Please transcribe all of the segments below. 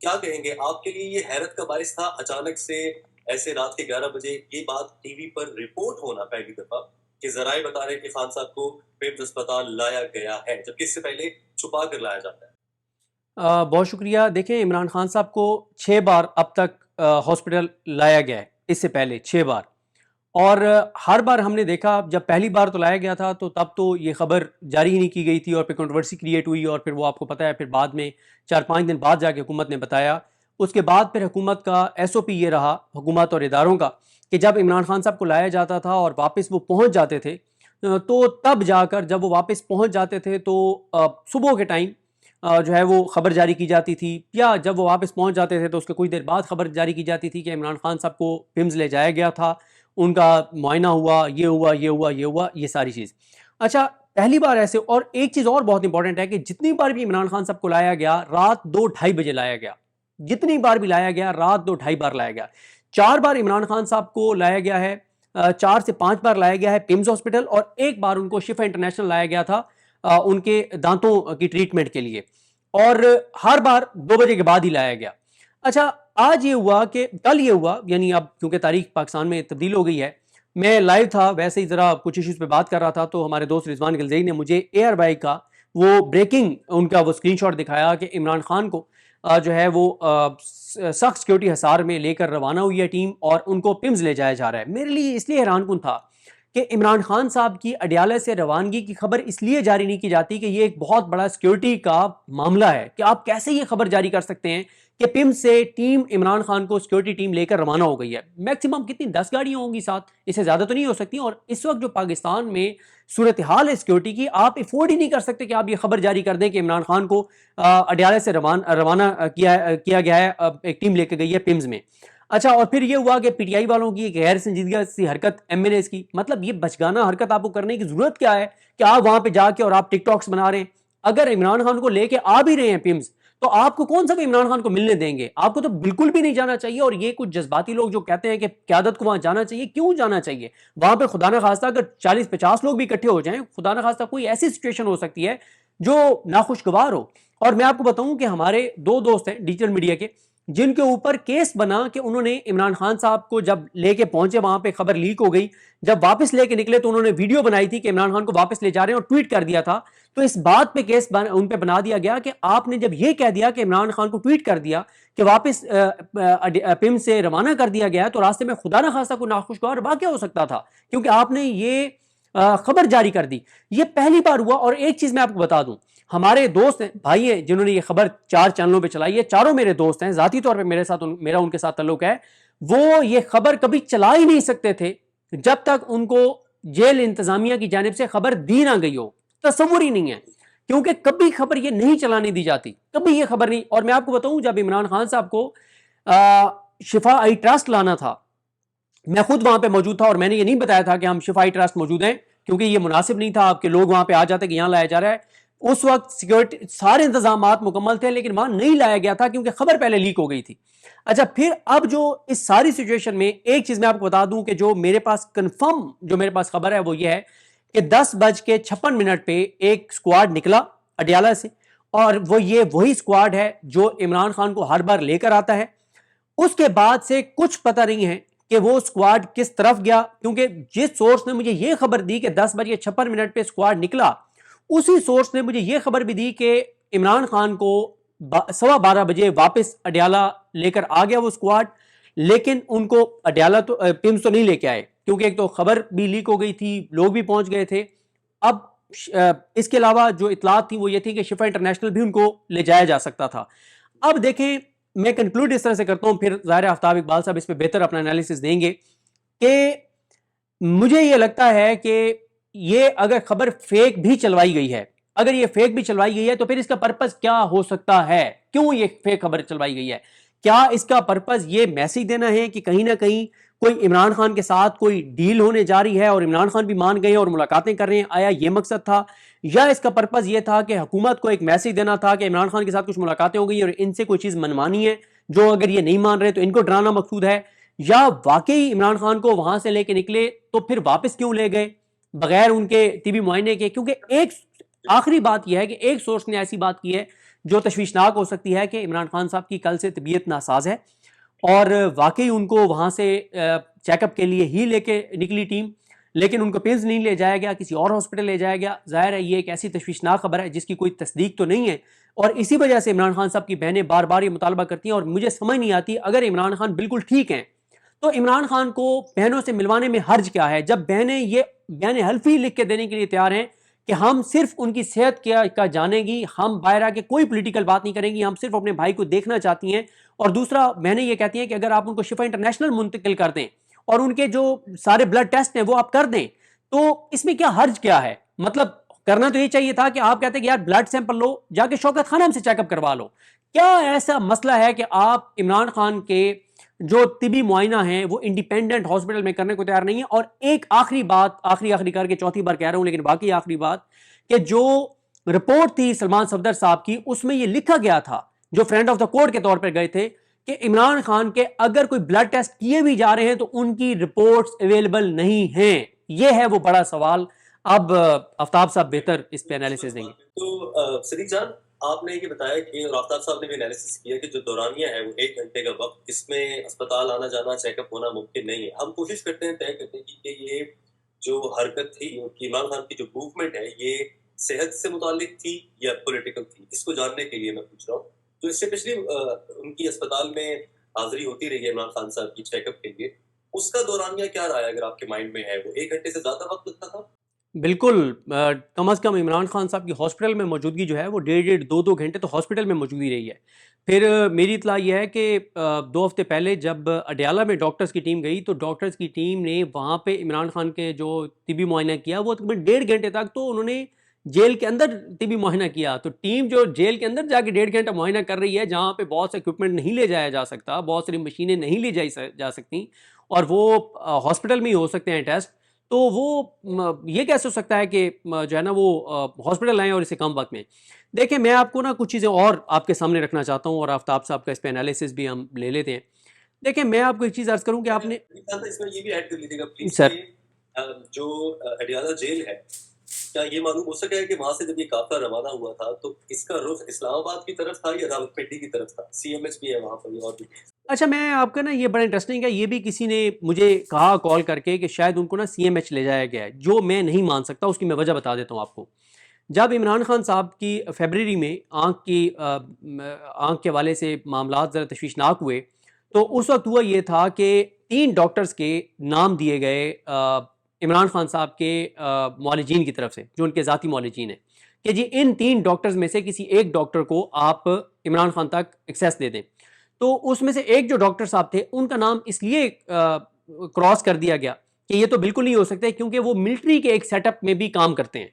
क्या कहेंगे, आपके लिए ये हैरत का बाइस था अचानक से ऐसे रात के 11 बजे ये बात टीवी पर रिपोर्ट होना पहली दफा कि ज़राए बता रहे हैं कि खान साहब को पिम्स अस्पताल लाया गया है, जबकि इससे पहले छुपा कर लाया जाता है? बहुत शुक्रिया। देखें, इमरान खान साहब को 6 बार अब तक हॉस्पिटल लाया गया है, इससे पहले 6 बार। और हर बार हमने देखा, जब पहली बार तो लाया गया था तो तब तो ये खबर जारी ही नहीं की गई थी और फिर कंट्रोवर्सी क्रिएट हुई और फिर वो आपको पता है, फिर बाद में 4-5 दिन बाद जाके हुकूमत ने बताया। उसके बाद फिर हुकूमत का एसओपी ये रहा, हुकूमत और इदारों का, कि जब इमरान खान साहब को लाया जाता था और वापस वो पहुंच जाते थे, तो तब जाकर जब वो वापस पहुंच जाते थे तो सुबह के टाइम जो है वो खबर जारी की जाती थी, या जब वो वापस पहुंच जाते थे तो उसके कुछ देर बाद खबर जारी की जाती थी कि इमरान खान साहब को पिम्स ले जाया गया था, उनका मुआयना हुआ, ये हुआ, ये हुआ, ये हुआ, ये सारी चीज़। अच्छा, पहली बार ऐसे, और एक चीज़ और बहुत इंपॉर्टेंट है कि जितनी बार भी इमरान खान साहब को लाया गया, रात 2-2:30 बजे लाया गया। जितनी बार भी लाया गया, रात 2-2:30 बार लाया गया। 4 बार इमरान खान साहब को लाया गया है, 4 से 5 बार लाया गया है पिम्स हॉस्पिटल, और एक बार उनको शिफा इंटरनेशनल लाया गया था उनके दांतों की ट्रीटमेंट के लिए, और हर बार 2 बजे के बाद ही लाया गया। अच्छा, आज ये हुआ कि कल ये हुआ, यानी अब क्योंकि तारीख पाकिस्तान में तब्दील हो गई है, मैं लाइव था, वैसे ही ज़रा कुछ इश्यूज़ पे बात कर रहा था, तो हमारे दोस्त रिजवान गिलज़ई ने मुझे एयर बाई का वो ब्रेकिंग उनका वो स्क्रीनशॉट दिखाया कि इमरान खान को जो है वो सख्त सिक्योरिटी हिसार में लेकर रवाना हुई है टीम और उनको पिम्स ले जाया जा रहा है। मेरे लिए इसलिए हैरानकुन था कि इमरान खान साहब की अडयाला से रवानगी की खबर इसलिए जारी नहीं की जाती कि ये एक बहुत बड़ा सिक्योरिटी का मामला है, कि आप कैसे ये खबर जारी कर सकते हैं कि पिम्स से टीम इमरान खान को सिक्योरिटी टीम लेकर रवाना हो गई है। मैक्सिमम कितनी 10 गाड़ियां होंगी साथ, इससे ज्यादा तो नहीं हो सकती। और इस वक्त जो पाकिस्तान में सूरत हाल है सिक्योरिटी की, आप अफोर्ड ही नहीं कर सकते कि आप ये खबर जारी कर दें कि इमरान खान को अडयाला से रवाना किया गया है, एक टीम लेकर गई है पिम्स में। अच्छा, और फिर ये हुआ कि पीटीआई वालों की एक गैर संजीदगी सी हरकत एमएनएस की, मतलब ये बचगाना हरकत आपको करने की जरूरत क्या है कि आप वहां पे जाके और आप टिकटॉक्स बना रहे हैं? अगर इमरान खान को लेके आ भी रहे हैं पिम्स, तो आपको कौन सा इमरान खान को मिलने देंगे? आपको तो बिल्कुल भी नहीं जाना चाहिए। और ये कुछ जज्बाती लोग जो कहते हैं कि क्यादत को वहां जाना चाहिए, क्यों जाना चाहिए? वहां पे खुदा ना खास्ता अगर 40-50 लोग भी इकट्ठे हो जाएं, खुदा ना खास्ता कोई ऐसी सिचुएशन हो सकती है जो नाखुशगवार हो। और मैं आपको बताऊं कि हमारे 2 दोस्त हैं डिजिटल मीडिया के, जिनके ऊपर केस बना कि उन्होंने इमरान खान साहब को जब लेके पहुंचे, वहां पे खबर लीक हो गई, जब वापस लेके निकले तो उन्होंने वीडियो बनाई थी कि इमरान खान को वापस ले जा रहे हैं और ट्वीट कर दिया था। तो इस बात पे केस उन पे बना दिया गया कि आपने जब ये कह दिया कि इमरान खान को ट्वीट कर दिया कि वापस पिम से रवाना कर दिया गया, तो रास्ते में खुदा ना खास्ता कोई नाखुशगवार वाकया हो सकता था, क्योंकि आपने ये खबर जारी कर दी। ये पहली बार हुआ। और एक चीज मैं आपको बता दूं, हमारे दोस्त हैं, भाई हैं, जिन्होंने ये खबर 4 चैनलों पे चलाई है, चारों मेरे दोस्त हैं, जाती तौर पे मेरे साथ मेरा उनके साथ ताल्लुक है। वो ये खबर कभी चला ही नहीं सकते थे जब तक उनको जेल इंतजामिया की जानिब से खबर दी ना गई हो। तस्वुर ही नहीं है, क्योंकि कभी खबर ये नहीं चलाने दी जाती, कभी ये खबर नहीं। और मैं आपको बताऊं, जब इमरान खान साहब को शिफा आई ट्रस्ट लाना था, मैं खुद वहां पे मौजूद था और मैंने ये नहीं बताया था कि हम शिफाई ट्रस्ट मौजूद हैं, क्योंकि ये मुनासिब नहीं था आपके लोग वहां पे आ जाते कि यहां लाया जा रहा है। उस वक्त सिक्योरिटी सारे इंतजाम मुकम्मल थे, लेकिन वहां नहीं लाया गया था क्योंकि खबर पहले लीक हो गई थी। अच्छा, फिर अब जो इस सारी सिचुएशन में एक चीज मैं आपको बता दूं कि जो मेरे पास कंफर्म, जो मेरे पास खबर है वो ये है कि 10:56 पे एक स्क्वाड निकला अडियाला से, और वो ये वही स्क्वाड है जो इमरान खान को हर बार लेकर आता है। उसके बाद से कुछ पता नहीं है कि वो स्क्वाड किस तरफ गया, क्योंकि जिस सोर्स ने मुझे ये खबर दी कि 10:56 पे स्क्वाड निकला, उसी सोर्स ने मुझे ये खबर भी दी कि इमरान खान को 12:15 वापस अडयाला लेकर आ गया वो स्क्वाड। लेकिन उनको अडयाला तो पिम्स तो नहीं लेके आए, क्योंकि एक तो खबर भी लीक हो गई थी, लोग भी पहुंच गए थे। अब इसके अलावा जो इतलात थी वो ये थी कि शिफा इंटरनेशनल भी उनको ले जाया जा सकता था। अब देखें, मैं कंक्लूड इस तरह से करता हूं, फिर ज़ाहिर आफ्ताब इकबाल साहब इस पे बेहतर अपना एनालिसिस देंगे, कि मुझे ये लगता है कि ये अगर खबर फेक भी चलवाई गई है, अगर ये फेक भी चलवाई गई है, तो फिर इसका पर्पस क्या हो सकता है? क्यों ये फेक खबर चलवाई गई है? क्या इसका पर्पस ये मैसेज देना है कि कहीं ना कहीं कोई इमरान खान के साथ कोई डील होने जा रही है और इमरान खान भी मान गए और मुलाकातें कर रहे हैं? आया ये मकसद था? या इसका पर्पस ये था कि हुकूमत को एक मैसेज देना था कि इमरान खान के साथ कुछ मुलाकातें हो गई और इनसे कोई चीज मनवानी है, जो अगर ये नहीं मान रहे तो इनको डराना मकसूद है? या वाकई इमरान खान को वहां से लेके निकले तो फिर वापस क्यों ले गए बगैर उनके टीबी मुआयने के? क्योंकि एक आखिरी बात यह है कि एक सोर्स ने ऐसी बात की है जो तशवीशनाक हो सकती है कि इमरान खान साहब की कल से तबीयत नासाज है और वाकई उनको वहाँ से चेकअप के लिए ही लेके निकली टीम, लेकिन उनको पिंस नहीं ले जाया गया, किसी और हॉस्पिटल ले जाया गया। ज़ाहिर है ये एक ऐसी तशवीशनाक खबर है जिसकी कोई तस्दीक तो नहीं है, और इसी वजह से इमरान खान साहब की बहनें बार बार ये मुतालबा करती हैं। और मुझे समझ नहीं आती, अगर इमरान खान बिल्कुल ठीक हैं तो इमरान खान को बहनों से मिलवाने में हर्ज क्या है, जब बहनें हल्फी लिख के देने के लिए तैयार हैं कि हम सिर्फ उनकी सेहत का जानेंगी, हम बाहर आके कोई पॉलिटिकल बात नहीं करेंगी, हम सिर्फ अपने भाई को देखना चाहती हैं। और दूसरा, बहनें ये कहती हैं कि अगर आप उनको शिफा इंटरनेशनल मुंतकिल कर दें और उनके जो सारे ब्लड टेस्ट हैं वो आप कर दें, तो इसमें क्या हर्ज क्या है? मतलब करना तो ये चाहिए था कि आप कहते कि यार ब्लड सैंपल लो, जाके शौकत खानम से चेकअप करवा लो। क्या ऐसा मसला है कि आप इमरान खान के जो तिबी मुआयना है वो इंडिपेंडेंट हॉस्पिटल में करने को तैयार नहीं है? और एक आखिरी बात, आखिरी करके चौथी बार कह रहा हूं लेकिन बाकी आखिरी बात, कि जो रिपोर्ट थी सलमान सफदर साहब की, उसमें ये लिखा गया था, जो फ्रेंड ऑफ द कोर्ट के तौर पर गए थे, कि इमरान खान के अगर कोई ब्लड टेस्ट किए भी जा रहे हैं तो उनकी रिपोर्ट्स अवेलेबल नहीं हैं। ये है वो बड़ा सवाल। अब आफ्ताब साहब बेहतर इस पे एनालिसिस देंगे। तो सदीक जान, आपने ये बताया कि, और आफ्ताब साहब ने भी एनालिसिस किया कि जो दौरानिया है वो 1 घंटे का वक्त, इसमें अस्पताल आना जाना, चेकअप होना मुमकिन नहीं है। हम कोशिश करते हैं तय करने की कि ये जो हरकत थी उनकी, इमरान खान की जो मूवमेंट है, ये सेहत से मुतालिक थी या पॉलिटिकल थी, इसको जानने के लिए मैं पूछ रहा हूँ। तो इससे पिछले उनकी अस्पताल में हाजिरी होती रही है इमरान खान साहब की चेकअप के लिए, उसका दौरानिया क्या रहा है अगर आपके माइंड में है? वो 1 घंटे से ज्यादा वक्त लगता था? बिल्कुल, कम अज़ कम इमरान खान साहब की हॉस्पिटल में मौजूदगी जो है वो 1.5 2-2 घंटे तो हॉस्पिटल में मौजूदगी रही है। फिर मेरी इत्तला ये है कि 2 हफ्ते पहले जब अडयाला में डॉक्टर्स की टीम गई, तो डॉक्टर्स की टीम ने वहाँ पे इमरान खान के जो तिबी मुआयना किया, वो तकरीबन 1.5 घंटे तक तो उन्होंने जेल के अंदर तिबी मुआयना किया। तो टीम जो जेल के अंदर जाके 1.5 घंटा मुआयना कर रही है, जहाँ पे बहुत से इक्विपमेंट नहीं ले जाया जा सकता, बहुत सारी मशीनें नहीं ली जा सकती, और वो हॉस्पिटल में ही हो सकते हैं टेस्ट, तो वो ये कैसे हो सकता है कि जो है ना वो हॉस्पिटल आएँ और इसे कम वक्त में। देखिए, मैं आपको ना कुछ चीज़ें और आपके सामने रखना चाहता हूँ, और आफ्ताब साहब का इस पे एनालिसिस भी हम ले लेते हैं। देखिए, मैं आपको एक चीज़ अर्ज़ करूँ कि आपने, इसमें ये भी ऐड कर लीजिएगा प्लीज सर, कि जो अडयाला जेल है, क्या ये मालूम हो सका है कि वहां से जब ये काफिला रवाना हुआ था तो इसका रुख इस्लामाबाद की तरफ था या रावलपिंडी की तरफ था? सीएमएच भी है वहां पर और भी। अच्छा, मैं आपका ना ये बड़ा इंटरेस्टिंग है, ये भी किसी ने मुझे कहा कॉल करके कि शायद उनको ना सीएमएच ले जाया गया है, जो मैं नहीं मान सकता। उसकी मैं वजह बता देता हूँ आपको। जब इमरान खान साहब की फरवरी में आँख के हवाले से मामलात ज़रा तशवीशनाक हुए, तो उस वक्त हुआ ये था कि 3 डॉक्टर्स के नाम दिए गए इमरान खान साहब के मुआलिजीन की तरफ से, जो उनके ज़ाती मुआलिजीन हैं, कि जी इन 3 डॉक्टर्स में से किसी एक डॉक्टर को आप इमरान खान तक एक्सेस दे दें। तो उसमें से एक जो डॉक्टर साहब थे, उनका नाम इसलिए क्रॉस कर दिया गया कि ये तो बिल्कुल नहीं हो सकते, क्योंकि वो मिलिट्री के एक सेटअप में भी काम करते हैं।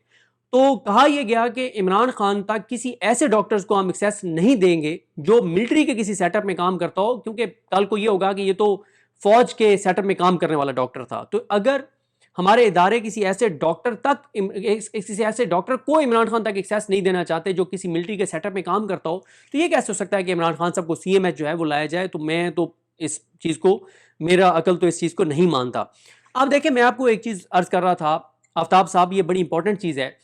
तो कहा यह गया कि इमरान खान तक किसी ऐसे डॉक्टर्स को हम एक्सेस नहीं देंगे जो मिलिट्री के किसी सेटअप में काम करता हो, क्योंकि कल को ये होगा कि ये तो फौज के सेटअप में काम करने वाला डॉक्टर था। तो अगर हमारे इदारे किसी ऐसे डॉक्टर को इमरान खान तक एक्सेस नहीं देना चाहते जो किसी मिलिट्री के सेटअप में काम करता हो, तो ये कैसे हो सकता है कि इमरान खान साहब को सीएमएच जो है वो लाया जाए? तो मैं तो इस चीज़ को, मेरा अकल तो इस चीज़ को नहीं मानता। अब देखिए, मैं आपको एक चीज़ अर्ज़ कर रहा था आफ्ताब साहब, ये बड़ी इंपॉर्टेंट चीज़ है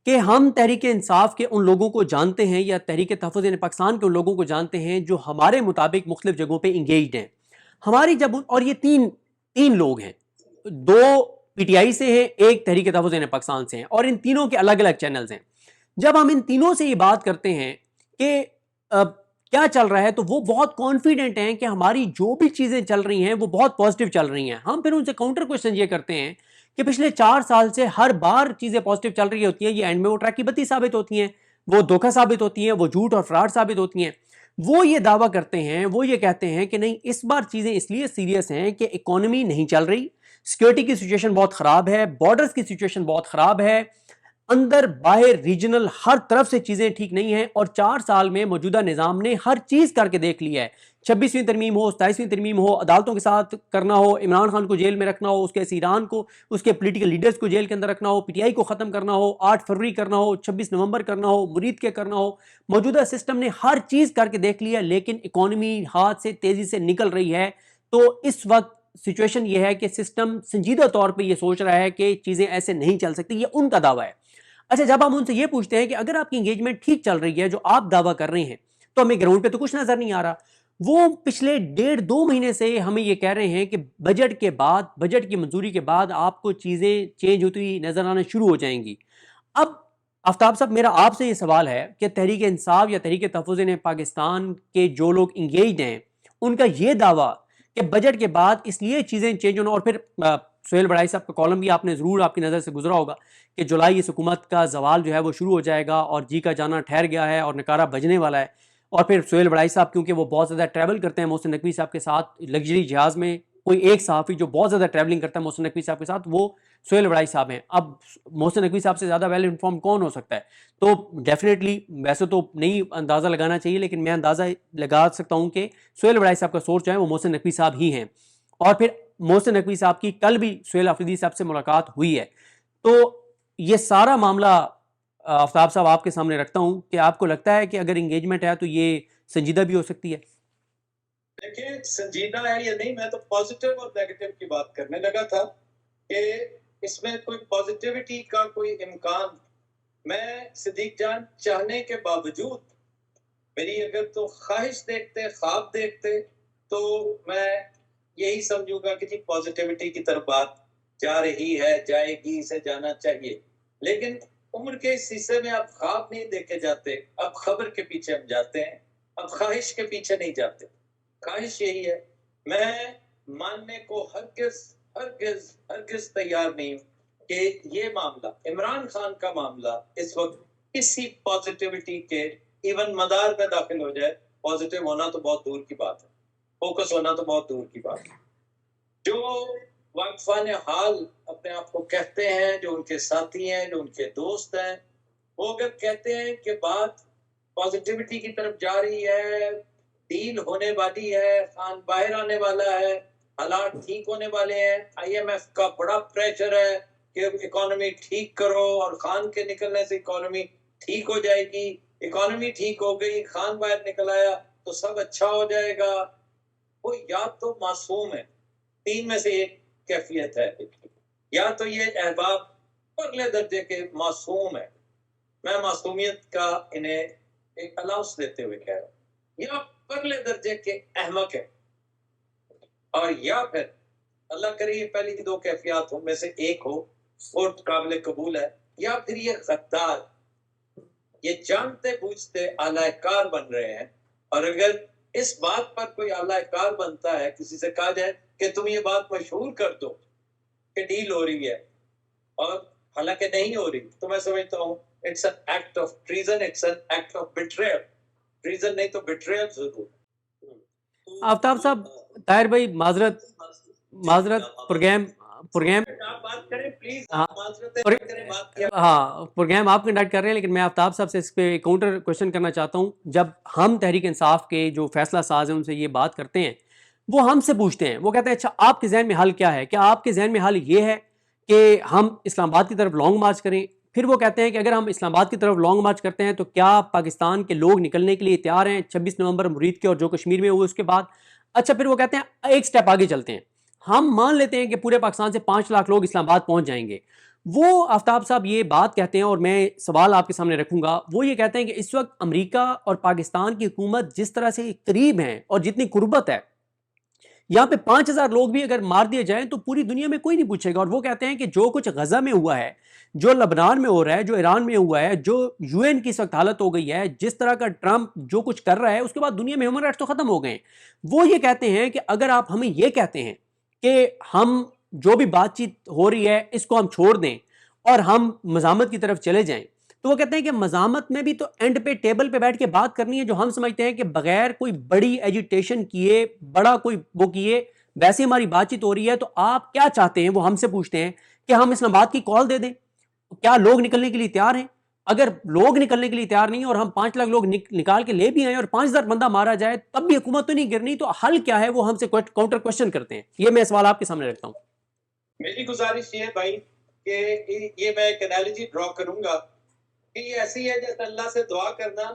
कि हम तहरीक इंसाफ के उन लोगों को जानते हैं, या तहरीक तहफ़्फ़ुज़ पाकिस्तान के उन लोगों को जानते हैं जो हमारे मुताबिक मुख्तलिफ जगहों पे इंगेज्ड हैं। हमारी जब, और ये तीन लोग हैं, 2 पीटीआई से हैं, एक तहरीक तहफ़्फ़ुज़ पाकिस्तान से हैं, और इन तीनों के अलग अलग चैनल्स हैं। जब हम इन तीनों से ये बात करते हैं कि क्या चल रहा है, तो वो बहुत कॉन्फिडेंट हैं कि हमारी जो भी चीज़ें चल रही हैं वो बहुत पॉजिटिव चल रही हैं। हम फिर उनसे काउंटर क्वेश्चन ये करते हैं कि पिछले 4 साल से हर बार चीज़ें पॉजिटिव चल रही होती हैं, ये एंड में वो ट्रैक की बत्ती साबित होती हैं, वो धोखा साबित होती हैं, वो झूठ और फ्रॉड साबित होती हैं। वो ये दावा करते हैं, वो ये कहते हैं कि नहीं, इस बार चीज़ें इसलिए सीरियस हैं कि इकोनॉमी नहीं चल रही, सिक्योरिटी की सिचुएशन बहुत ख़राब है, बॉर्डर्स की सिचुएशन बहुत ख़राब है, अंदर बाहर रीजनल हर तरफ से चीज़ें ठीक नहीं हैं, और 4 साल में मौजूदा निज़ाम ने हर चीज़ करके देख लिया है। 26वीं तरमीम हो, 27वीं तरमीम हो, अदालतों के साथ करना हो, इमरान खान को जेल में रखना हो, उसके ईरान को, उसके पोलिटिकल लीडर्स को जेल के अंदर रखना हो, पीटीआई को ख़त्म करना हो, 8 फरवरी करना हो, 26 नवंबर करना हो, मुरीद के करना हो, मौजूदा सिस्टम ने हर चीज़ करके देख लिया, लेकिन इकॉनमी हाथ से तेज़ी से निकल रही है। तो इस वक्त सिचुएशन ये है कि सिस्टम संजीदा तौर पर यह सोच रहा है कि चीज़ें ऐसे नहीं चल सकती, ये उनका दावा है। अच्छा, जब हम उनसे ये पूछते हैं कि अगर आपकी एंगेजमेंट ठीक चल रही है, जो आप दावा कर रहे हैं, तो हमें ग्राउंड पे तो कुछ नजर नहीं आ रहा। वो पिछले 1.5-2 महीने से हमें ये कह रहे हैं कि बजट के बाद, बजट की मंजूरी के बाद आपको चीजें चेंज होती हुई नजर आना शुरू हो जाएंगी। अब आफ्ताब साहब, मेरा आपसे ये सवाल है कि तहरीक इंसाफ या तहरीक तहफ़्फ़ुज़ पाकिस्तान के जो लोग इंगेज्ड हैं, उनका ये दावा कि बजट के बाद इसलिए चीज़ें चेंज होना, और फिर सुहेल बड़ाई साहब का कॉलम भी आपने ज़रूर आपकी नज़र से गुजरा होगा कि जुलाई इस हुकूमत का जवाल जो है वो शुरू हो जाएगा और जी का जाना ठहर गया है और नकारा बजने वाला है। और फिर सुहेल बड़ाई साहब, क्योंकि वो बहुत ज़्यादा ट्रैवल करते हैं मोहसिन नकवी साहब के साथ लग्जरी जहाज़ में, कोई एक सहाफ़ी जो बहुत ज़्यादा ट्रैवलिंग करता है मोहसिन नकवी साहब के साथ, वो सुहेल बड़ाई साहब हैं। अब मोहसिन नकवी साहब से ज़्यादा वेल इन्फॉर्म कौन हो सकता है? तो डेफिनेटली वैसे तो नहीं अंदाज़ा लगाना चाहिए, लेकिन मैं अंदाज़ा लगा सकता हूँ कि सुहेल बड़ाई साहब का सोर्स जो है वो मोहसिन नकवी साहब ही हैं। और फिर मोहसिन नकवी साहब की कल भी सुहेल अफरीदी साहब से मुलाकात हुई है। तो ये सारा मामला आफ्ताब साहब आपके सामने रखता हूँ कि आपको लगता है कि अगर इंगेजमेंट है तो ये संजीदा भी हो सकती है? देखिए, संजीदा है या नहीं, मैं तो पॉजिटिव और नेगेटिव की बात करने लगा था कि इसमें कोई पॉजिटिविटी का कोई इम्कान, मैं सिद्दीक जान चाहने के बावजूद, मेरी अगर तो ख्वाहिश देखते, ख्वाब देखते, तो मैं यही समझूंगा कि जी पॉजिटिविटी की तरफ बात जा रही है, जाएगी, इसे जाना चाहिए। लेकिन उम्र के इस हिस्से में अब ख्वाब नहीं देखे जाते, अब खबर के पीछे हम जाते हैं, अब ख्वाहिश के पीछे नहीं जाते। ख्वाहिश यही है, मैं मानने को हरगिज हरगिज हरगिज तैयार नहीं हूं कि ये मामला, इमरान खान का मामला, इस वक्त किसी पॉजिटिविटी के इवन मदार में दाखिल हो जाए। पॉजिटिव होना तो बहुत दूर की बात है, फोकस होना तो बहुत दूर की बात है। जो वाकफान हाल अपने आप को कहते हैं, जो उनके साथी हैं, जो उनके दोस्त हैं, वो अगर कहते हैं कि बात पॉजिटिविटी की तरफ जा रही है, डील होने वाली है, खान बाहर आने वाला है, हालात ठीक होने वाले हैं, आईएमएफ का बड़ा प्रेशर है कि इकोनॉमी ठीक करो और खान के निकलने से इकोनॉमी ठीक हो जाएगी, इकोनॉमी ठीक हो गई, खान बाहर निकल आया तो सब अच्छा हो जाएगा। वो या तो मासूम है, तीन में से एक कैफियत है, या तो ये अहबाब अगले दर्जे के मासूम है, मैं मासूमियत का इन्हें एक अलाउंस देते हुए कह रहा हूँ, या अगले दर्जे के अहमक है, और या फिर अल्लाह करे ये पहली की दो कैफियत में से एक हो, वो काबिल कबूल है, या फिर ये गद्दार, ये जानते बूझते आलाकार बन रहे हैं। और अगर इस बात पर कोई आलाकार बनता है, किसी से कहा जाए कि तुम ये बात मशहूर कर दो कि डील हो रही है, और हालांकि नहीं हो रही, तो मैं समझता हूँ it's an act of treason, it's an act of betrayal. Treason नहीं तो बिट्रेयल जरूर। आफ्ताब साहब, ताहिर भाई, माजरत माजरत प्रोग्राम प्रोग्राम आप बात करें प्लीज, हाँ, आप माजरत करें, बात किया। हाँ, प्रोग्राम आप कंडक्ट कर रहे हैं, लेकिन मैं आफ्ताब साहब से इस पे काउंटर क्वेश्चन करना चाहता हूँ। जब हम तहरीक इंसाफ के जो फैसला साज हैं उनसे ये बात करते हैं, वो हमसे पूछते हैं, वो कहते हैं अच्छा आपके जहन में हल क्या है? क्या आपके जहन में हल ये है कि हम इस्लामाबाद की तरफ लॉन्ग मार्च करें? फिर वो कहते हैं कि अगर हम इस्लामाबाद की तरफ लॉन्ग मार्च करते हैं तो क्या पाकिस्तान के लोग निकलने के लिए तैयार हैं 26 नवंबर मुरीद के और जो कश्मीर में हुए उसके बाद? अच्छा, फिर वो कहते हैं एक स्टेप आगे चलते हैं, हम मान लेते हैं कि पूरे पाकिस्तान से 5 लाख लोग इस्लामाबाद पहुंच जाएंगे। वो आफ्ताब साहब ये बात कहते हैं, और मैं सवाल आपके सामने रखूंगा, वो ये कहते हैं कि इस वक्त अमेरिका और पाकिस्तान की हुकूमत जिस तरह से करीब है और जितनी कुर्बत है, यहाँ पे 5,000 लोग भी अगर मार दिए जाएं तो पूरी दुनिया में कोई नहीं पूछेगा। और वो कहते हैं कि जो कुछ गजा में हुआ है, जो लबनान में हो रहा है, जो ईरान में हुआ है, जो यूएन की इस वक्त हालत हो गई है, जिस तरह का ट्रंप जो कुछ कर रहा है, उसके बाद दुनिया में ह्यूमन राइट्स तो खत्म हो गए। वो ये कहते हैं कि अगर आप हमें ये कहते हैं कि हम जो भी बातचीत हो रही है इसको हम छोड़ दें और हम मज़ामत की तरफ चले जाएं, तो वो कहते हैं कि मज़ामत में भी तो एंड पे टेबल पे बैठ के बात करनी है, जो हम समझते हैं कि बगैर कोई बड़ी एजिटेशन किए, बड़ा कोई वो किए, वैसे हमारी बातचीत हो रही है। तो आप क्या चाहते हैं? वो हमसे पूछते हैं कि हम इस्लामाबाद की कॉल दे दें, क्या लोग निकलने के लिए तैयार हैं? अगर लोग निकलने के लिए तैयार नहीं है और हम 5 लाख लोग निकाल के ले भी आए और 5,000 बंदा मारा जाए तब भी हुकूमत तो नहीं गिरनी, तो हल क्या है? वो हमसे काउंटर क्वेश्चन करते हैं। ये मैं सवाल आपके सामने रखता हूं। मेरी गुजारिश ये है भाई कि ये मैं एक एनालॉजी ड्रॉ करूंगा कि ये ऐसी है जैसे अल्लाह से दुआ करना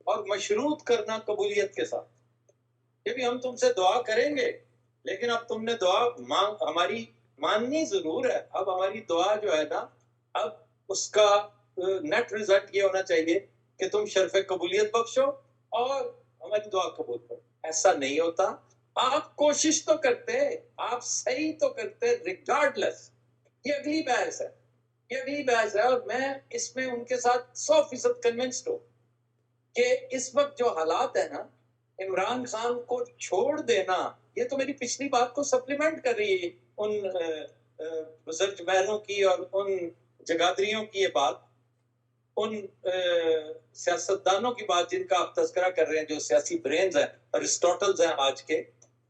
और मशरूत करना कबूलियत के साथ। क्योंकि हम तुमसे दुआ करेंगे, लेकिन अब तुमने दुआ हमारी माननी जरूर है। अब हमारी दुआ जो है ना, अब उसका नेट रिजल्ट ये होना चाहिए कि तुम शर्फ कबूलियत बख्शो और हमारी दुआ कबूल करो। ऐसा नहीं होता। आप कोशिश तो करते, आप सही तो करते रिगार्डलेस। ये अगली बहस है, ये अगली बहस है, और मैं इसमें उनके साथ 100% कन्विंस्ड हूँ कि इस वक्त जो हालात है ना, इमरान खान को छोड़ देना, ये तो मेरी पिछली बात को सप्लीमेंट कर रही है, उन बुजुर्ग बहनों की और उन जगादरियों की ये बात, उन सियासतदानों की बात जिनका आप तस्करा कर रहे हैं, जो सियासी ब्रेन्स हैं, अरिस्टोटल्स हैं आज के,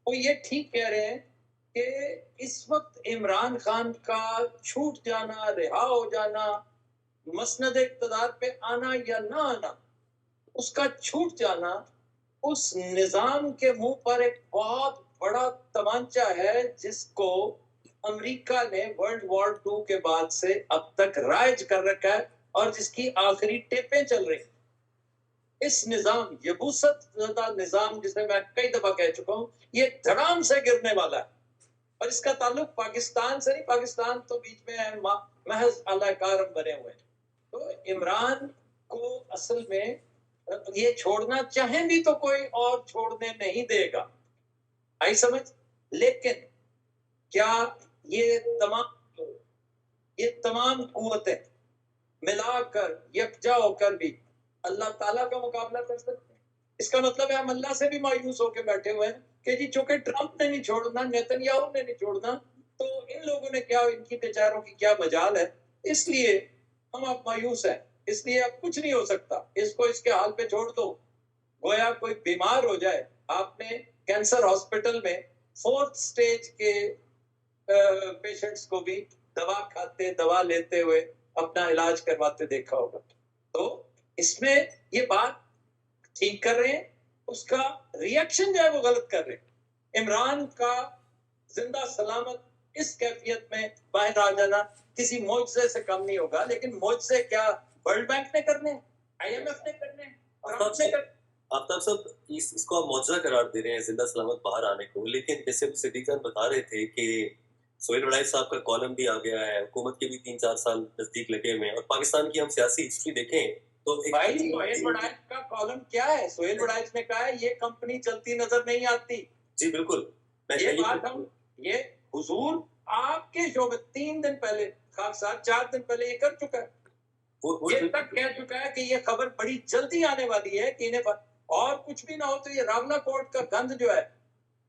वो ये ठीक कह रहे हैं कि इस वक्त इमरान खान का छूट जाना, रिहा हो जाना, मसनद इक़्तिदार पे आना या ना आना, उसका छूट जाना उस निजाम के मुंह पर एक बहुत बड़ा तमांचा है जिसको अमेरिका ने वर्ल्ड वॉर 2 के बाद से अब तक राइज कर रखा है और जिसकी आखिरी टेपें चल रही। इस निजाम, यबूसत ज़दा निजाम, जिसे मैं कई दफा कह चुका हूं, ये धड़ाम से गिरने वाला है और इसका ताल्लुक पाकिस्तान से नहीं। पाकिस्तान तो बीच में है, महज अलाकारम बने हुए हैं। तो इमरान को असल में ये छोड़ना चाहें भी तो कोई और छोड़ने नहीं देगा, आई समझ। लेकिन क्या ये तमाम कुव्वतें मिलाकर यकजा होकर भी अल्लाह ताला का मुकाबला कर सकते हैं? इसका मतलब है हम अल्लाह से भी मायूस होकर बैठे हुए हैं कि जी चूंकि ट्रंप ने नहीं छोड़ना, नेतन्याहू ने नहीं छोड़ना, तो इन लोगों ने क्या, इनकी बेचारों की क्या मजाल है, इसलिए हम अब मायूस हैं, इसलिए अब कुछ नहीं हो सकता, इसको इसके हाल पे छोड़ दो। गोया कोई बीमार हो जाए, आपने कैंसर हॉस्पिटल में 4th स्टेज के पेशेंट्स को भी दवा खाते, दवा लेते हुए अपना इलाज करवाते देखा होगा। तो इसमें ये बात ठीक कर रहे हैं, उसका रिएक्शन जो है वो गलत कर रहे हैं। इमरान का जिंदा सलामत इस कैफियत में बाहर आ जाना किसी मौजज़े से कम नहीं होगा। लेकिन मौजज़े क्या वर्ल्ड बैंक ने करने, IMF ने करने, और हमने करने। आफ्ताब साहब, इसको आप मौजज़ा करार दे रहे हैं जिंदा सलामत बाहर आने को, लेकिन जैसे सिद्दीक खान बता रहे थे कि सोहेल वड़ाइच साहब का कॉलम भी आ गया है, हुकूमत के भी 3-4 साल नजदीक लगे हुए हैं, और पाकिस्तान की हम सियासी हिस्ट्री देखें तो भाई सोहेल वड़ाइच का कॉलम क्या है? सोहेल वड़ाइच ने कहा है ये कंपनी चलती नजर नहीं आती। जी बिल्कुल, ये बात हम, ये हुजूर आपके शोबे 3 दिन पहले, खास साहब 4 दिन पहले ये कर चुका है। ये तक कह चुका है कि ये खबर बड़ी जल्दी आने वाली है कि इन्हें और कुछ भी ना हो तो ये रावला कोर्ट का गंद जो है,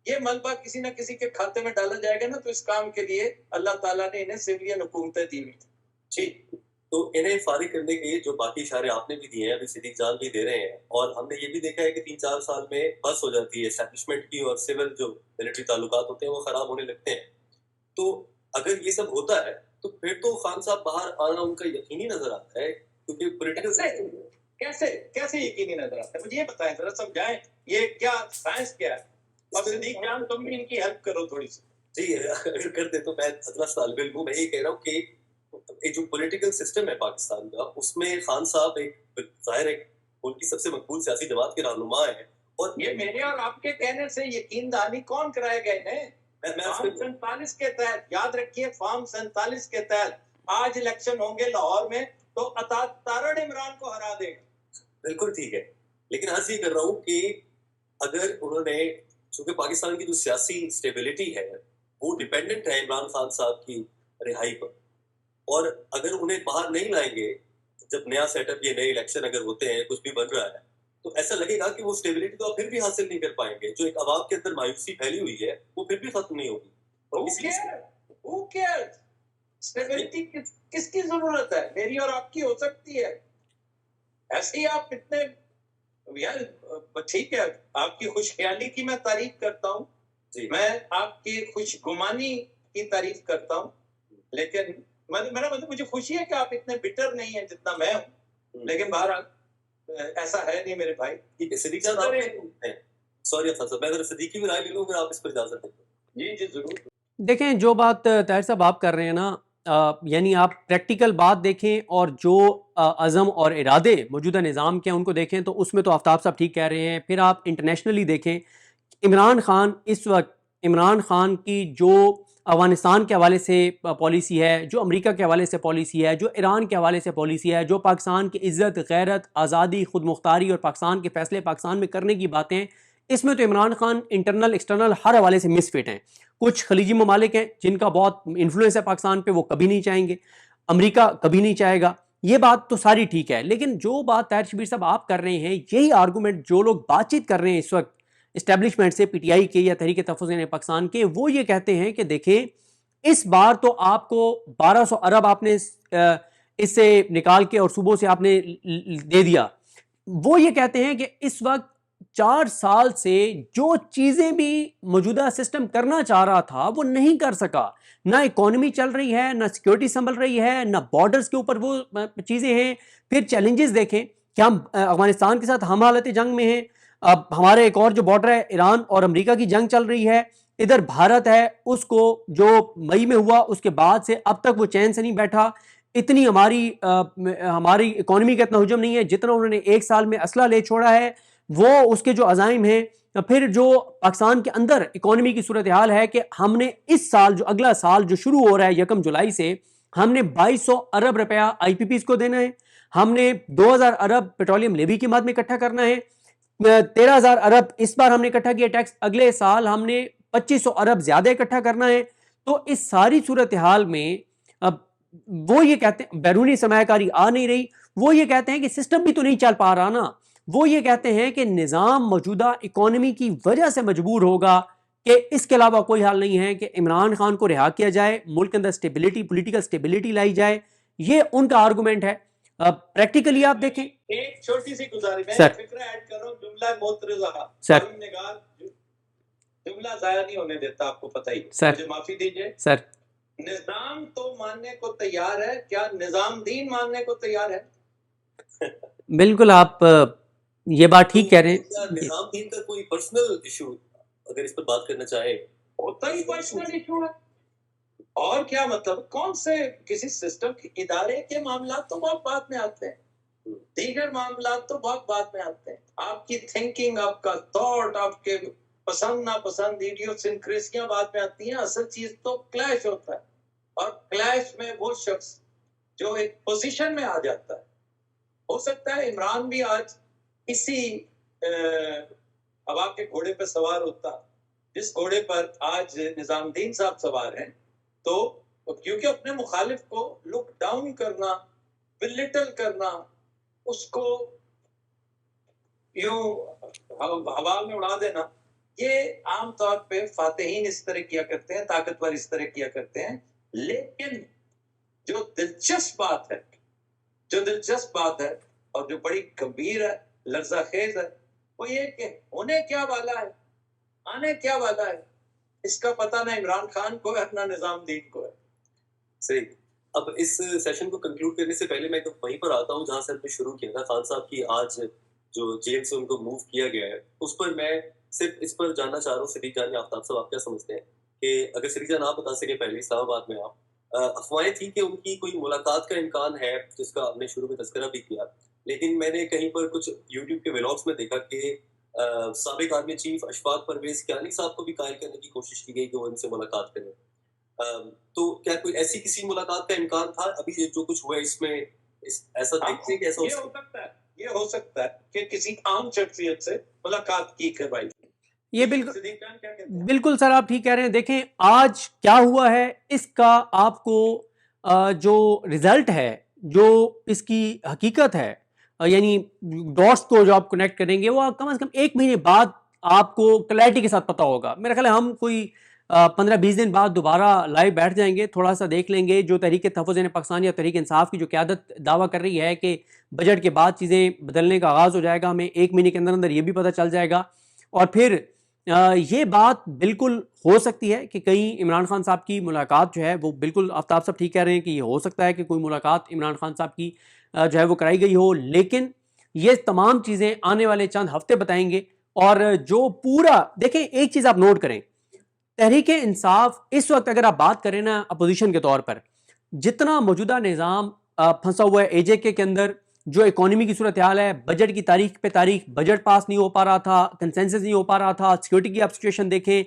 ये मलबा किसी न किसी के खाते में डाला जाएगा ना, तो इस काम के लिए अल्लाह ताला ने इन्हें सिविलियन हुकूमतें दी हुई। ठीक, तो इन्हें फारिग करने के जो बाकी इशारे आपने भी दिए हैं, अभी सिद्दीक जान भी दे रहे हैं, और हमने ये भी देखा है कि 3-4 साल में बस हो जाती है एस्टैब्लिशमेंट की, और सिविल जो मिलिट्री ताल्लुकात होते हैं वो खराब होने लगते हैं। तो अगर ये सब होता है तो फिर तो खान साहब बाहर आना उनका यकीनी नजर आता है, क्योंकि पॉलिटिकल कैसे यकीनी नजर आता है, मुझे ये बताएं, जरा समझाएं, ये क्या साइंस क्या है? और सिद्दीक जान तुम भी इनकी हेल्प करो थोड़ी सी। जी, अगर कर दे तो मैं अदरस तालिब इल्म हूं। मैं ये कह रहा हूँ कि ये जो पॉलिटिकल सिस्टम है पाकिस्तान का, उसमें खान साहब एक जाहिर है उनकी सबसे मकबूल सियासी जमात के रहनुमा है, और ये मेरे और आपके कहने से यकीन दहानी कौन कराएगा इन्हें? फॉर्म 47 के तहत, याद रखिए, फॉर्म 47 के तहत आज इलेक्शन होंगे लाहौर में, तो अतातारड़ इमरान को हरा देगा। बिल्कुल ठीक है, लेकिन अर्ज ये कर रहा हूँ कि अगर उन्होंने, चूंकि पाकिस्तान की जो सियासी स्टेबिलिटी है वो डिपेंडेंट है इमरान खान साहब की रिहाई पर, और अगर उन्हें बाहर नहीं लाएंगे, जब नया सेटअप, ये नए इलेक्शन अगर होते हैं, कुछ भी बन रहा है, तो ऐसा लगेगा कि वो स्टेबिलिटी तो आप फिर भी हासिल नहीं कर पाएंगे। जो एक अवाम के अंदर मायूसी फैली हुई है वो फिर भी खत्म नहीं होगी। Who cares? स्टेबिलिटी किसकी जरूरत है? मेरी और आपकी हो सकती है। ऐसे ही आप इतने, यार ठीक है, आपकी खुशख्याली की मैं तारीफ करता हूँ, मैं आपकी खुशगुमानी की तारीफ करता हूँ, लेकिन मेरा मतलब मुझे खुशी है कि आप इतने बिटर नहीं है जितना मैं हूँ। लेकिन बहरहाल ऐसा है नहीं मेरे भाई। ठीक है, सिद्दीक साहब, सॉरी अफसर साहब, मैं अगर सिद्दीक की भी राय ले लूँ, अगर आप इस पर इजाजत दें। जी जी जरूर। देखें, जो बात ताहिर साहब आप कर रहे हैं ना, यानी आप प्रैक्टिकल बात देखें और जो अज़म और इरादे मौजूदा निज़ाम के हैं उनको देखें, तो उसमें तो आफ्ताब साहब ठीक कह रहे हैं। फिर आप इंटरनेशनली देखें, इमरान खान इस वक्त, इमरान खान की जो अफगानिस्तान के हवाले से पॉलिसी है, जो अमेरिका के हवाले से पॉलिसी है, जो ईरान के हवाले से पॉलिसी है, जो पाकिस्तान की इज़्ज़त, गैरत, आज़ादी, खुद मुख्तारी और पाकिस्तान के फैसले पाकिस्तान में करने की बातें, इसमें तो इमरान खान इंटरनल एक्सटर्नल हर हवाले से मिसफिट हैं। कुछ खलीजी ममालिक हैं जिनका बहुत इन्फ्लुएंस है पाकिस्तान पे, वो कभी नहीं चाहेंगे, अमेरिका कभी नहीं चाहेगा, ये बात तो सारी ठीक है। लेकिन जो बात ताहिर शब्बीर साहब आप कर रहे हैं, यही आर्गूमेंट जो लोग बातचीत कर रहे हैं इस वक्त इस्टेब्लिशमेंट से, पीटीआई के या तहरीक तहफ़्फ़ुज़ पाकिस्तान के, वो ये कहते हैं कि देखें इस बार तो आपको 1200 अरब आपने इससे निकाल के और सूबों से आपने दे दिया। वो ये कहते हैं कि इस वक्त 4 साल से जो चीजें भी मौजूदा सिस्टम करना चाह रहा था वो नहीं कर सका। ना इकोनॉमी चल रही है, ना सिक्योरिटी संभल रही है, ना बॉर्डर्स के ऊपर वो चीजें हैं। फिर चैलेंजेस देखें कि हम अफगानिस्तान के साथ हम हालत जंग में हैं। अब हमारे एक और जो बॉर्डर है, ईरान और अमेरिका की जंग चल रही है। इधर भारत है, उसको जो मई में हुआ उसके बाद से अब तक वो चैन से नहीं बैठा। इतनी हमारी इकोनॉमी का इतना हुजम नहीं है जितना उन्होंने एक साल में असला ले छोड़ा है। वो उसके जो अज़ाइम हैं, फिर जो पाकिस्तान के अंदर इकोनॉमी की सूरत हाल है कि हमने इस साल, जो अगला साल जो शुरू हो रहा है 1 जुलाई से, हमने 2200 अरब रुपया आईपीपीस को देना है। हमने 2000 अरब पेट्रोलियम लेवी की मद में इकट्ठा करना है। 13,000 अरब इस बार हमने इकट्ठा किया टैक्स, अगले साल हमने 2500 अरब ज्यादा इकट्ठा करना है। तो इस सारी सूरत हाल में अब वो ये कहते हैं बैरूनी सरमायाकारी आ नहीं रही। वो ये कहते हैं कि सिस्टम भी तो नहीं चल पा रहा ना। वो ये कहते हैं कि निज़ाम मौजूदा इकोनॉमी की वजह से मजबूर होगा, कि इसके अलावा कोई हाल नहीं है कि इमरान खान को रिहा किया जाए, मुल्क के अंदर स्टेबिलिटी, पॉलिटिकल स्टेबिलिटी लाई जाए। ये उनका आर्गूमेंट है। प्रैक्टिकली आप देखें, एक छोटी सी गुजारिश, मैं सर, फिक्र ऐड कर रहा हूं, जुमला मोतरज़ा सर, जुमला जाया नहीं होने देता, आपको पता ही। सर, मुझे माफी दीजिए सर। निजाम तो मानने को तैयार है, क्या निजामुद्दीन मानने को तैयार है? बिल्कुल, आप ये बात ठीक कह रहे क्या हैं। निजामुद्दीन का कोई पर्सनल इशू, अगर इस पर बात करना चाहे, होता ही पर्सनल इशू है। और क्या मतलब, कौन से किसी सिस्टम के इदारे के मामला तो बहुत बाद में आते हैं, दीगर मामला तो बहुत बाद में आते हैं। आपकी थिंकिंग, आपका थॉट, आपके पसंद नापसंद, इडियोसिंक्रेसियां बाद में आती हैं। असल चीज तो क्लैश होता है, और क्लैश में वो शख्स जो एक पोजीशन में आ जाता है। हो सकता है इमरान भी आज इसी हवा के घोड़े पर सवार होता, जिस घोड़े पर आज निजामुद्दीन साहब सवार हैं। तो क्योंकि अपने मुखालिफ को लुक डाउन करना, बिलिटल करना, उसको यूं हवा में उड़ा देना, ये आमतौर पे फातेहीन इस तरह किया करते हैं, ताकतवर इस तरह किया करते हैं। लेकिन जो दिलचस्प बात है और जो बड़ी गंभीर है, लर्ज़ाखेज है, वो ये कि होने क्या वाला है, आने क्या वाला है, इसका पता ना इमरान खान को है ना निजामुद्दीन को है। सही। अब इस सेशन को कंक्लूड करने से पहले मैं तो वहीं पर आता हूँ जहां से हमने शुरू किया था। खान साहब की आज जो जेल से उनको मूव किया गया है, उस पर मैं सिर्फ इस पर जानना चाह रहा हूँ, सिद्दीक जान या आफ्ताब साहब, आप क्या समझते हैं कि अगर सिद्दीक जान आप बता सके, पहले इस्लामाबाद में आप अफवाहें थी कि उनकी कोई मुलाकात का इम्कान है, जिसका हमने शुरू में तज़किरा भी किया, लेकिन मैंने कहीं पर कुछ यूट्यूब के व्लॉग्स में देखा कि साबिक आर्मी चीफ अशफाक परवेज कियानी साहब को भी कायल करने की कोशिश की गई कि वो इनसे मुलाकात करें। तो क्या कोई ऐसी किसी मुलाकात का इम्कान था? अभी जो कुछ हुआ इसमें ऐसा देखते हैं कि ऐसा ये हो सकता है कि किसी आम शख्सियत से मुलाकात की करवाई। ये बिल्कुल सर, आप ठीक कह रहे हैं। देखें आज क्या हुआ है, इसका आपको जो रिजल्ट है, जो इसकी हकीकत है, यानी डॉट्स को जो आप कनेक्ट करेंगे, वो कम से कम 1 महीने बाद आपको क्लैरिटी के साथ पता होगा। मेरा ख्याल है हम कोई 15-20 दिन बाद दोबारा लाइव बैठ जाएंगे, थोड़ा सा देख लेंगे जो तहरीक तहफ़्फ़ुज़ पाकिस्तान या तहरीक इंसाफ की जो क़यादत दावा कर रही है कि बजट के बाद चीज़ें बदलने का आगाज़ हो जाएगा, हमें 1 महीने के अंदर अंदर ये भी पता चल जाएगा। और फिर ये बात बिल्कुल हो सकती है कि कहीं इमरान खान साहब की मुलाकात जो है वो, बिल्कुल आफ्ताब साहब ठीक कह रहे हैं कि ये हो सकता है कि कोई मुलाकात इमरान खान साहब की जो है वो कराई गई हो। लेकिन ये तमाम चीज़ें आने वाले चंद हफ्ते बताएंगे। और जो पूरा देखें, एक चीज़ आप नोट करें, तहरीक इंसाफ इस वक्त अगर आप बात करें ना अपोजिशन के तौर पर, जितना मौजूदा निज़ाम फंसा हुआ है एजेके के अंदर, जो इकोनॉमी की सूरत हाल है, बजट की तारीख पे तारीख बजट पास नहीं हो पा रहा था, कंसेंसस नहीं हो पा रहा था, सिक्योरिटी की आप सिचुएशन देखें,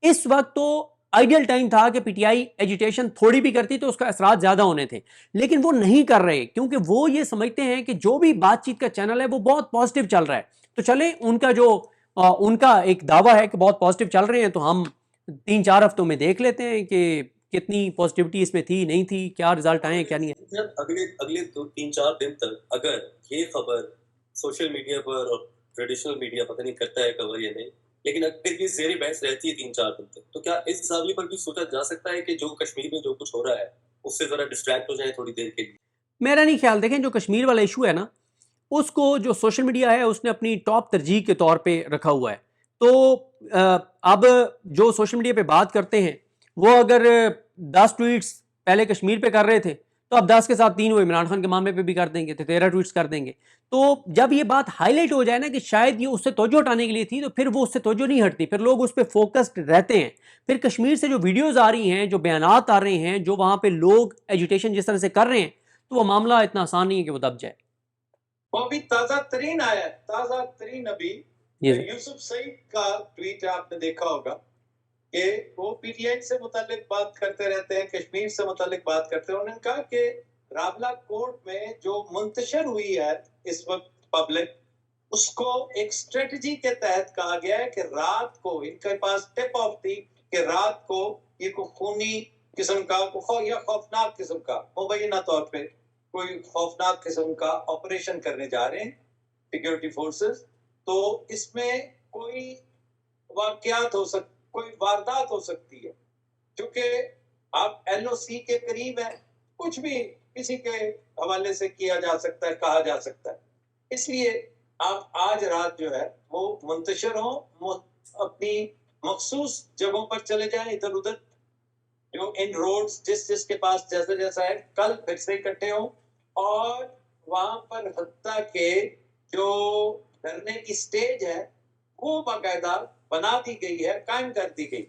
इस वक्त तो आइडियल टाइम था कि पीटीआई एजिटेशन थोड़ी भी करती तो उसका असरात ज्यादा होने थे, लेकिन वो नहीं कर रहे क्योंकि वो ये समझते हैं कि जो भी बातचीत का चैनल है वो बहुत पॉजिटिव चल रहा है। तो चले, उनका जो उनका एक दावा है कि बहुत पॉजिटिव चल रहे हैं, तो हम 3-4 हफ्तों में देख लेते हैं कि कितनी पॉजिटिविटी इसमें थी, नहीं थी, क्या रिजल्ट आए, क्या नहीं है। अगले अगले 2-3-4 दिन तक अगर ये खबर सोशल मीडिया पर और ट्रेडिशनल मीडिया पता नहीं करता है कवर या नहीं, लेकिन अगर ये ज़ेर बहस रहती है 3-4 दिन तक, तो क्या इस ज़ाविये पर भी सोचा जा सकता है कि जो कश्मीर में जो कुछ हो रहा है, उससे ज़रा डिस्ट्रैक्ट हो जाए थोड़ी देर के लिए? मेरा नहीं ख्याल। देखें, जो कश्मीर वाला इशू है ना, उसको जो सोशल मीडिया है उसने अपनी टॉप तरजीह के तौर पे रखा हुआ है। तो अब जो सोशल मीडिया पे बात करते हैं, वो अगर 10 ट्वीट्स पहले कश्मीर पे कर रहे थे, तो अब 10 के साथ 3 वो इमरान खान के मामले पे भी कर देंगे, तो 13 ट्वीट्स कर देंगे। तो जब ये बात हाईलाइट हो जाए ना कि शायद ये उससे तवज्जो हटाने के लिए थी, तो फिर वो उससे तवज्जो नहीं हटती, फिर लोग उस पर फोकस्ड रहते हैं। फिर कश्मीर से जो वीडियोज आ रही हैं, जो बयानात आ रहे हैं, जो वहां पे लोग एजुटेशन जिस तरह से कर रहे हैं, तो वो मामला इतना आसान नहीं है कि वो दब जाए। वो अभी ताजा तरीन आया है, ताजा तरीन अभी जी यूसुफ सईद का ट्वीट आपने देखा होगा कि वो पीटीआई से मुतालिक बात करते रहते हैं, कश्मीर से मुतालिक बात करते हैं। उन्होंने कहा कि रावला कोर्ट में जो मुंतशर हुई है इस वक्त पब्लिक, उसको एक स्ट्रेटजी के तहत कहा गया है कि रात को इनके पास टिप ऑफ थी कि रात को ये को खूनी किस्म का या खौफनाक किस्म का मुबैना तौर पे कोई खौफनाक किस्म का ऑपरेशन करने जा रहे हैं सिक्योरिटी फोर्सेस। तो इसमें कोई वाकयात हो सक कोई वारदात हो सकती है, क्योंकि आप एलओसी के करीब हैं, कुछ भी किसी के हवाले से किया जा सकता है, कहा जा सकता है। इसलिए आप आज रात जो है वो मुंतशिर हो, अपनी मखसूस जगहों पर चले जाएं, इधर उधर जो इन रोड्स जिस जिसके पास जैसा जैसा है, कल फिर से इकट्ठे हो और वहां पर हत्या के जो धरने की स्टेज है वो बाकायदा बना दी गई है, कायम कर दी गई।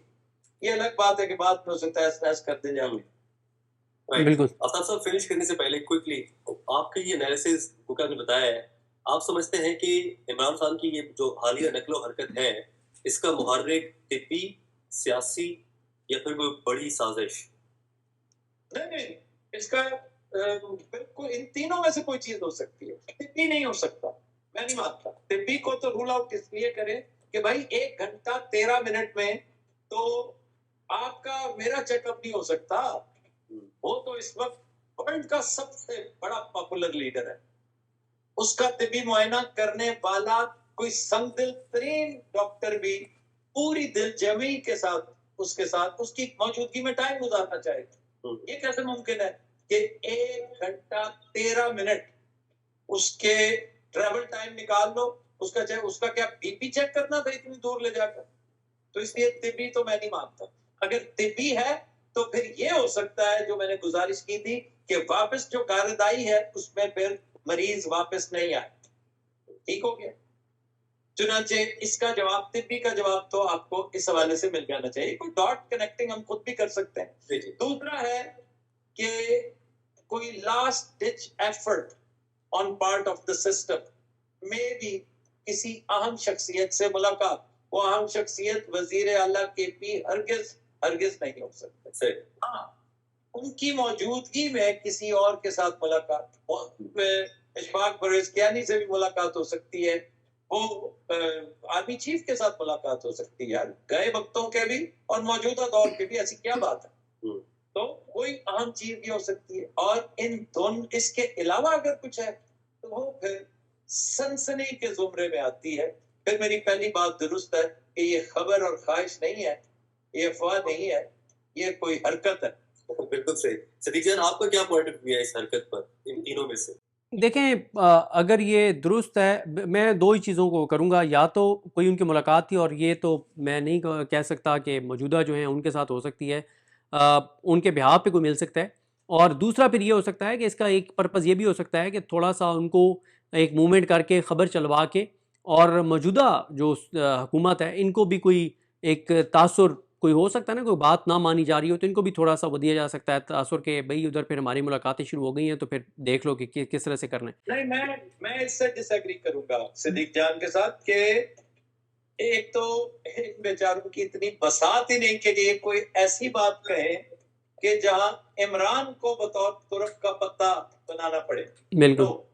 ये अलग बात है कि बाद में उसे तहस कर दे जाएंगे। बिल्कुल। आफ्ताब साहब, फिनिश करने से पहले क्विकली आपका ये एनालिसिस बुका ने बताया है, आप समझते हैं कि इमरान खान की ये जो हालिया नकलो हरकत है, इसका मुहर्रिक तिब्बी, सियासी या फिर कोई बड़ी साजिश? नहीं, इसका बिल्कुल इन तीनों में से कोई चीज हो सकती है। तिब्बी नहीं हो सकता, मैं नहीं मानता। तिब्बी को तो रूल आउट इसलिए करें कि भाई 1 घंटा 13 मिनट में तो आपका मेरा चेकअप नहीं हो सकता। वो तो इस वक्त वर्ल्ड का सबसे बड़ा पॉपुलर लीडर है, उसका तिब्बी मुआयना करने वाला कोई संगदिल तरीन डॉक्टर भी पूरी दिलजमी के साथ उसके साथ उसकी मौजूदगी में टाइम गुजारना चाहेगा। ये कैसे मुमकिन है कि 1 घंटा 13 मिनट उसके ट्रेवल टाइम निकाल लो, उसका क्या बीपी चेक करना था इतनी दूर ले जाकर? तो इसलिए तिब्बी तो मैं नहीं मानता। अगर तिब्बी है तो फिर ये हो सकता है जो मैंने गुजारिश की थी कि वापस जो कार्यदायी है उसमें फिर मरीज वापस नहीं आए। ठीक हो गया। चुनाचे इसका जवाब, तिब्बी का जवाब तो आपको इस हवाले से मिल जाना चाहिए। कोई डॉट कनेक्टिंग हम खुद भी कर सकते हैं। दूसरा है कि कोई last ditch effort on part of the system में भी किसी अहम शख्सियत से मुलाकात, वो अहम शख्सियत वजीर आला के पी हरगिज नहीं हो सकते। हाँ, उनकी मौजूदगी में किसी और के साथ मुलाकात, इशफाक परवेज कियानी से भी मुलाकात हो सकती है, वो आर्मी चीफ के साथ मुलाकात हो सकती है, गए वक्तों के भी और मौजूदा दौर के भी। ऐसी क्या बात है? तो कोई अहम चीज भी हो सकती है। और इन दोनों इसके अलावा अगर कुछ है तो वो फिर सनसनी के जुमरे में आती है। फिर मेरी पहली बात दुरुस्त है कि ये खबर और ख्वाहिश नहीं है, ये अफवाह नहीं है, ये कोई हरकत है। बिल्कुल सही। सदीक जान, आपका क्या पॉइंट ऑफ व्यू है इस हरकत पर, इन तीनों में से? देखें, अगर ये दुरुस्त है, मैं 2 ही चीज़ों को करूँगा। या तो कोई उनकी मुलाकात थी, और ये तो मैं नहीं कह सकता कि मौजूदा जो हैं उनके साथ हो सकती है, उनके बिहाफ पे कोई मिल सकता है। और दूसरा फिर ये हो सकता है कि इसका एक पर्पज़ ये भी हो सकता है कि थोड़ा सा उनको एक मूवमेंट करके ख़बर चलवा के, और मौजूदा जो हुकूमत है इनको भी कोई एक तासुर कोई हो सकता है ना, कोई बात ना मानी जा रही हो तो इनको भी थोड़ा सा वो दिया जा सकता है तासुर के, भाई उधर फिर हमारी मुलाकातें शुरू हो गई हैं तो फिर देख लो कि किस तरह से करना है। नहीं, मैं इससे डिसएग्री करूंगा सिद्दीक जान के साथ कि एक तो इन बेचारों की इतनी बसात ही नहीं कि ये कोई ऐसी बात कहे कि जहां इमरान को बतौर तुर्क का पत्ता बनाना पड़े। बिल्कुल तो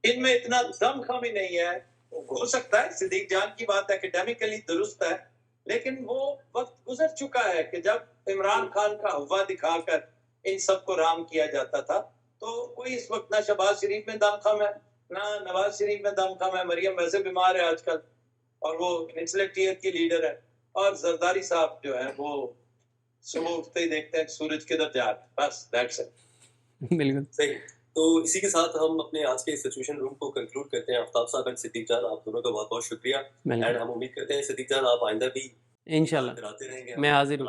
इनमें इतना दमखम ही नहीं है। हो सकता है सिद्दीक जान की बात एकेडमिकली दुरुस्त है, लेकिन वो वक्त गुजर चुका है कि जब इमरान खान का हवा दिखाकर इन सबको राम किया जाता था। तो कोई इस वक्त ना शहबाज शरीफ में दमखम है, ना नवाज शरीफ में दमखम है। मरियम वैसे बीमार है आजकल और वो निचले टियर की लीडर है, और जरदारी साहब जो है वो सुबह उठते ही देखते हैं सूरज किधर जा रहा है। बस दैट्स इट। बिल्कुल सही। तो इसी के साथ हम अपने आज के सिचुएशन रूम को कंक्लूड करते हैं। आफ्ताब साहब एंड सिद्दीक जान, आप दोनों का बहुत बहुत शुक्रिया। बिल्कुल एंड हम उम्मीद करते हैं सिद्दीक जान आप आइंदा भी इंशाल्लाह कराते रहेंगे मैं हमें। हाजिर हूँ।